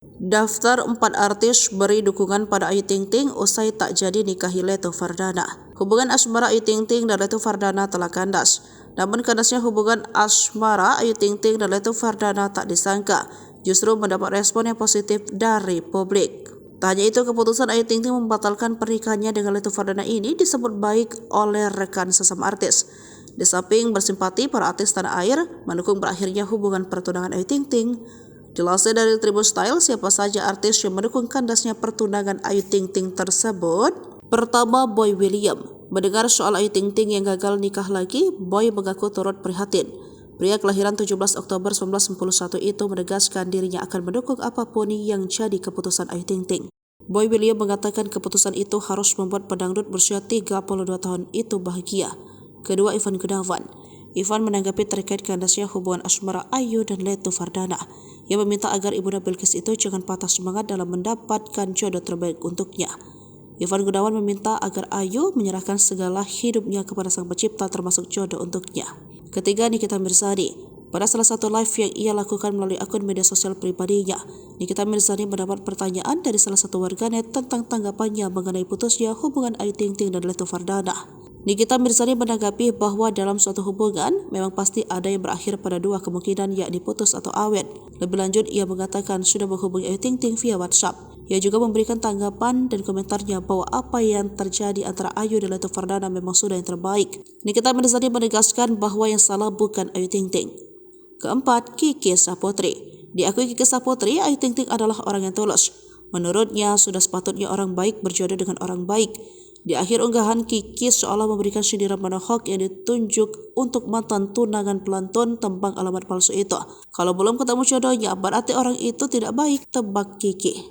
Daftar 4 artis beri dukungan pada Ayu Ting Ting usai tak jadi nikahi Leto Fardana. Hubungan asmara Ayu Ting Ting dan Leto Fardana telah kandas. Namun kandasnya hubungan asmara Ayu Ting Ting dan Leto Fardana tak disangka, justru mendapat respon yang positif dari publik. Tak hanya itu, keputusan Ayu Ting Ting membatalkan pernikahannya dengan Leto Fardana ini disambut baik oleh rekan sesama artis. Di samping bersimpati, para artis tanah air mendukung berakhirnya hubungan pertunangan Ayu Ting Ting. Dilansir dari Tribun Style, siapa saja artis yang mendukung kandasnya pertunangan Ayu Ting Ting tersebut? Pertama, Boy William. Mendengar soal Ayu Ting Ting yang gagal nikah lagi, Boy mengaku turut prihatin. Pria kelahiran 17 Oktober 1991 itu menegaskan dirinya akan mendukung apapun yang jadi keputusan Ayu Ting Ting. Boy William mengatakan keputusan itu harus membuat pedangdut berusia 32 tahun itu bahagia. Kedua, Ivan Gunawan. Ivan menanggapi terkait kandasnya hubungan asmara Ayu dan Leto Fardana. Ia meminta agar Ibunda Bilqis itu jangan patah semangat dalam mendapatkan jodoh terbaik untuknya. Ivan Gunawan meminta agar Ayu menyerahkan segala hidupnya kepada Sang Pencipta termasuk jodoh untuknya. Ketiga, Nikita Mirzani. Pada salah satu live yang ia lakukan melalui akun media sosial pribadinya, Nikita Mirzani mendapat pertanyaan dari salah satu warganet tentang tanggapannya mengenai putusnya hubungan Ayu Ting Ting dan Leto Fardana. Nikita Mirzani menanggapi bahwa dalam suatu hubungan memang pasti ada yang berakhir pada dua kemungkinan, yakni putus atau awet. Lebih lanjut, ia mengatakan sudah menghubungi Ayu Ting Ting via WhatsApp. Ia juga memberikan tanggapan dan komentarnya bahwa apa yang terjadi antara Ayu dan Leto Fardana memang sudah yang terbaik. Nikita Mirzani menegaskan bahwa yang salah bukan Ayu Ting Ting. Keempat, Kiki Saputri. Diakui Kiki Saputri, Ayu Ting Ting adalah orang yang tulus. Menurutnya, sudah sepatutnya orang baik berjodoh dengan orang baik. Di akhir unggahan, Kiki seolah memberikan sindiran menohok yang ditunjuk untuk mantan tunangan pelantun tembang alamat palsu itu. Kalau belum ketemu jodohnya, berarti orang itu tidak baik, tebak Kiki.